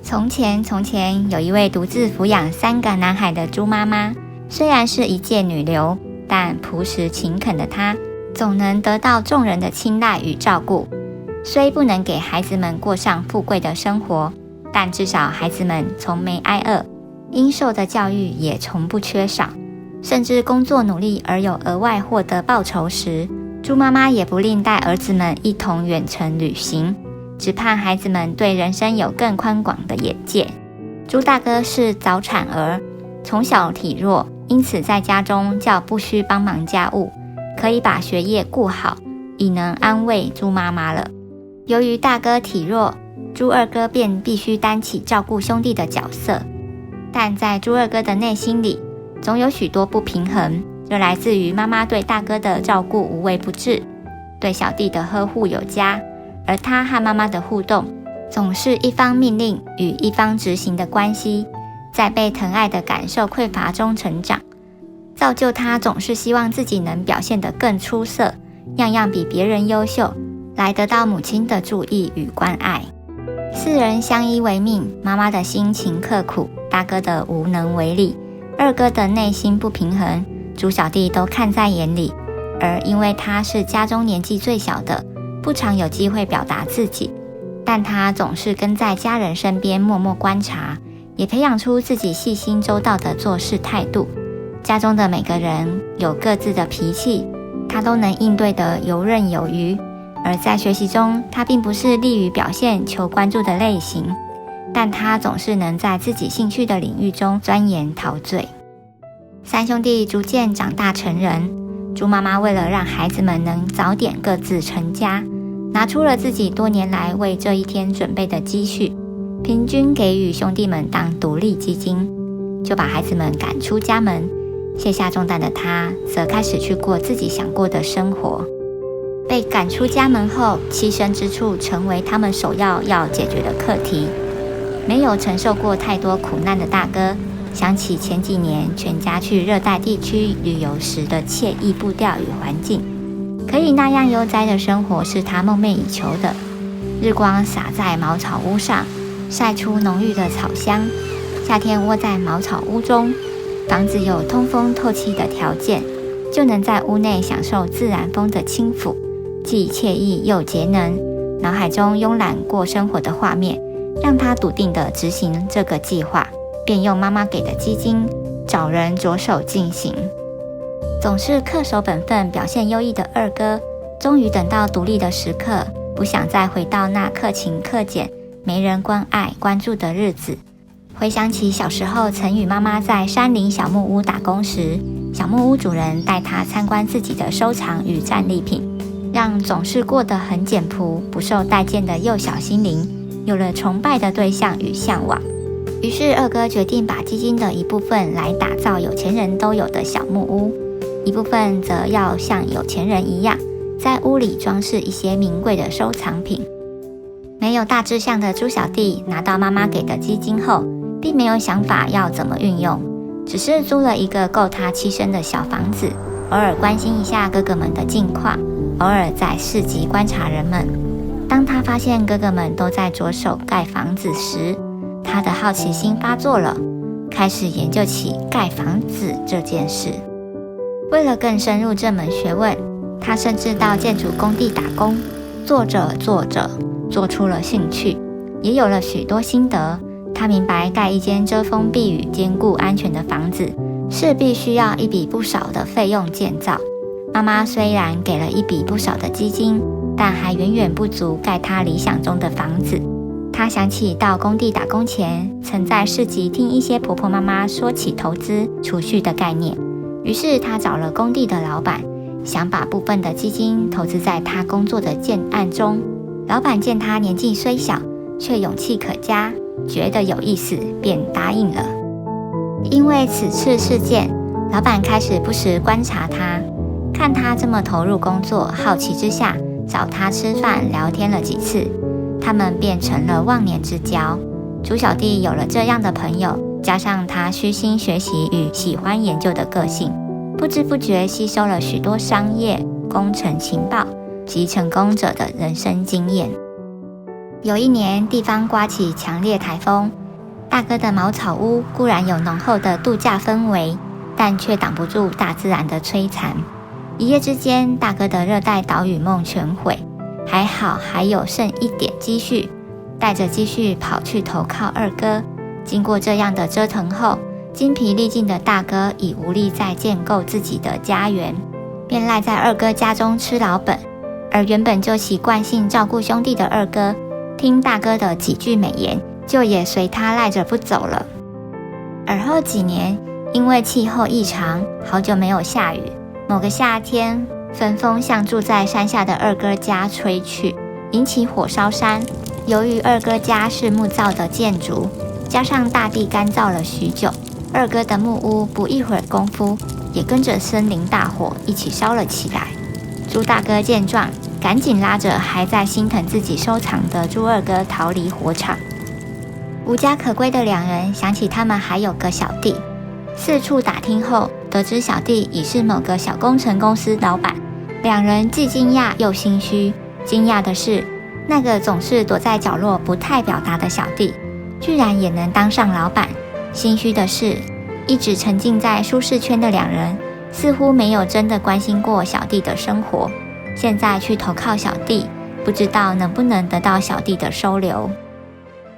从前有一位独自抚养3个男孩的猪妈妈，虽然是一介女流，但朴实勤恳的她总能得到众人的青睐与照顾。虽不能给孩子们过上富贵的生活，但至少孩子们从没挨饿，应受的教育也从不缺少，甚至工作努力而有额外获得报酬时，猪妈妈也不吝带儿子们一同远程旅行，只盼孩子们对人生有更宽广的眼界。猪大哥是早产儿，从小体弱，因此在家中较不需帮忙家务，可以把学业顾好，已能安慰猪妈妈了。由于大哥体弱，猪二哥便必须担起照顾兄弟的角色，但在猪二哥的内心里，总有许多不平衡，这来自于妈妈对大哥的照顾无微不至，对小弟的呵护有加，而他和妈妈的互动总是一方命令与一方执行的关系，在被疼爱的感受匮乏中成长，造就他总是希望自己能表现得更出色，样样比别人优秀，来得到母亲的注意与关爱。4人相依为命，妈妈的辛勤刻苦，大哥的无能为力，二哥的内心不平衡，猪小弟都看在眼里。而因为他是家中年纪最小的，不常有机会表达自己，但他总是跟在家人身边默默观察，也培养出自己细心周到的做事态度。家中的每个人有各自的脾气，他都能应对得游刃有余。而在学习中，他并不是利于表现求关注的类型，但他总是能在自己兴趣的领域中钻研陶醉。3兄弟逐渐长大成人，猪妈妈为了让孩子们能早点各自成家，拿出了自己多年来为这一天准备的积蓄，平均给予兄弟们当独立基金，就把孩子们赶出家门。卸下重担的他，则开始去过自己想过的生活。被赶出家门后，栖身之处成为他们首要解决的课题。没有承受过太多苦难的大哥，想起前几年全家去热带地区旅游时的惬意步调与环境，可以那样悠哉的生活是他梦寐以求的。日光洒在茅草屋上，晒出浓郁的草香。夏天窝在茅草屋中，房子有通风透气的条件，就能在屋内享受自然风的轻抚，既惬意又节能。脑海中慵懒过生活的画面，让他笃定地执行这个计划，便用妈妈给的基金找人着手进行。总是恪守本分、表现优异的二哥，终于等到独立的时刻，不想再回到那克勤克俭、没人关爱关注的日子。回想起小时候曾与妈妈在山林小木屋打工时，小木屋主人带他参观自己的收藏与战利品，让总是过得很简朴、不受待见的幼小心灵有了崇拜的对象与向往。于是二哥决定把基金的一部分来打造有钱人都有的小木屋，一部分则要像有钱人一样，在屋里装饰一些名贵的收藏品。没有大志向的猪小弟拿到妈妈给的基金后，并没有想法要怎么运用，只是租了一个够他栖身的小房子，偶尔关心一下哥哥们的近况，偶尔在市集观察人们。当他发现哥哥们都在着手盖房子时，他的好奇心发作了，开始研究起盖房子这件事。为了更深入这门学问，他甚至到建筑工地打工，做着做出了兴趣，也有了许多心得。他明白盖一间遮风避雨、坚固安全的房子，势必需要一笔不少的费用建造。妈妈虽然给了一笔不少的基金，但还远远不足盖他理想中的房子。他想起到工地打工前，曾在市集听一些婆婆妈妈说起投资、储蓄的概念，于是他找了工地的老板，想把部分的基金投资在他工作的建案中。老板见他年纪虽小，却勇气可嘉，觉得有意思，便答应了。因为此次事件，老板开始不时观察他，看他这么投入工作，好奇之下找他吃饭聊天了几次，他们变成了忘年之交。猪小弟有了这样的朋友，加上他虚心学习与喜欢研究的个性，不知不觉吸收了许多商业、工程情报及成功者的人生经验。有一年，地方刮起强烈台风，大哥的茅草屋固然有浓厚的度假氛围，但却挡不住大自然的摧残。一夜之间，大哥的热带岛屿梦全毁，还好还有剩一点积蓄，带着积蓄跑去投靠二哥。经过这样的折腾后，精疲力尽的大哥已无力再建构自己的家园，便赖在二哥家中吃老本。而原本就习惯性照顾兄弟的二哥，听大哥的几句美言，就也随他赖着不走了。而后几年，因为气候异常，好久没有下雨，某个夏天，焚风向住在山下的二哥家吹去，引起火烧山。由于二哥家是木造的建筑，加上大地干燥了许久，二哥的木屋不一会儿功夫，也跟着森林大火一起烧了起来。朱大哥见状，赶紧拉着还在心疼自己收藏的朱二哥逃离火场。无家可归的两人想起他们还有个小弟，四处打听后，得知小弟已是某个小工程公司老板。两人既惊讶又心虚。惊讶的是，那个总是躲在角落不太表达的小弟，居然也能当上老板。心虚的是，一直沉浸在舒适圈的两人，似乎没有真的关心过小弟的生活。现在去投靠小弟，不知道能不能得到小弟的收留。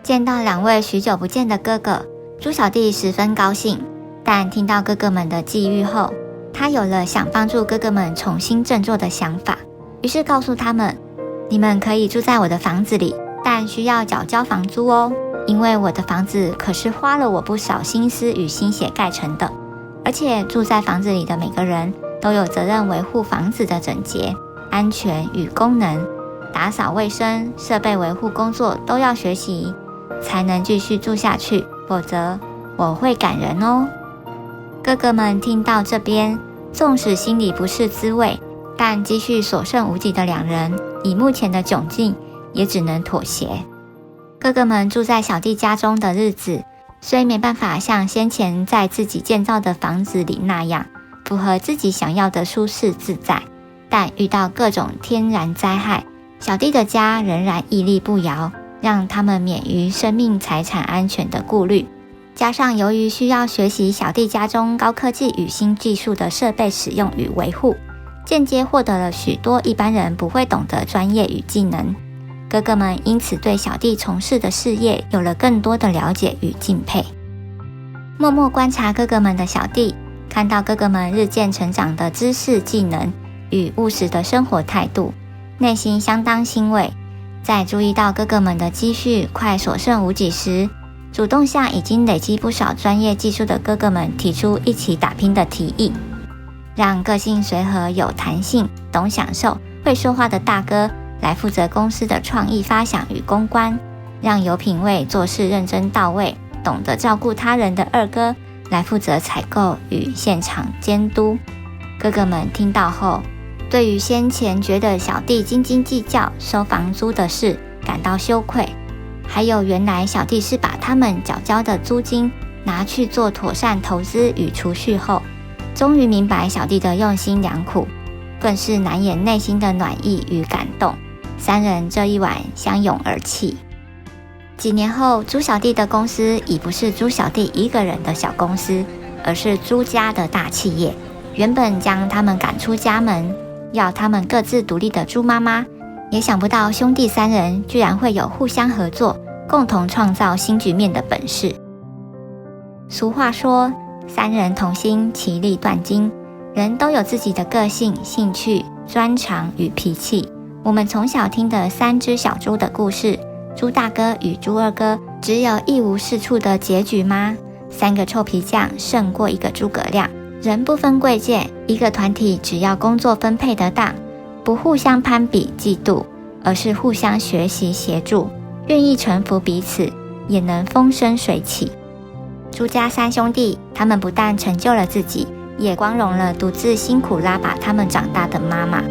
见到两位许久不见的哥哥，朱小弟十分高兴。但听到哥哥们的际遇后，他有了想帮助哥哥们重新振作的想法，于是告诉他们：你们可以住在我的房子里，但需要交房租哦，因为我的房子可是花了我不少心思与心血盖成的，而且住在房子里的每个人都有责任维护房子的整洁、安全与功能，打扫卫生、设备维护工作都要学习，才能继续住下去，否则我会赶人哦。哥哥们听到这边，纵使心里不是滋味，但积蓄所剩无几的两人，以目前的窘境，也只能妥协。哥哥们住在小弟家中的日子，虽没办法像先前在自己建造的房子里那样符合自己想要的舒适自在，但遇到各种天然灾害，小弟的家仍然屹立不摇，让他们免于生命财产安全的顾虑。加上由于需要学习小弟家中高科技与新技术的设备使用与维护，间接获得了许多一般人不会懂的专业与技能。哥哥们因此对小弟从事的事业有了更多的了解与敬佩。默默观察哥哥们的小弟，看到哥哥们日渐成长的知识技能与务实的生活态度，内心相当欣慰。在注意到哥哥们的积蓄快所剩无几时，主动向已经累积不少专业技术的哥哥们提出一起打拼的提议，让个性随和、有弹性、懂享受、会说话的大哥来负责公司的创意发想与公关，让有品味、做事认真到位、懂得照顾他人的二哥来负责采购与现场监督。哥哥们听到后，对于先前觉得小弟斤斤计较收房租的事感到羞愧，还有原来小弟是把他们缴交的租金拿去做妥善投资与储蓄后，终于明白小弟的用心良苦，更是难掩内心的暖意与感动。三人这一晚相拥而泣。几年后，朱小弟的公司已不是朱小弟一个人的小公司，而是朱家的大企业。原本将他们赶出家门，要他们各自独立的朱妈妈，也想不到兄弟三人居然会有互相合作、共同创造新局面的本事。俗话说，三人同心，其利断金。人都有自己的个性、兴趣、专长与脾气。我们从小听的三只小猪的故事，猪大哥与猪二哥只有一无是处的结局吗？三个臭皮匠胜过一个诸葛亮。人不分贵贱，一个团体只要工作分配得当，不互相攀比嫉妒，而是互相学习协助，愿意臣服彼此，也能风生水起。朱家三兄弟，他们不但成就了自己，也光荣了独自辛苦拉拔他们长大的妈妈。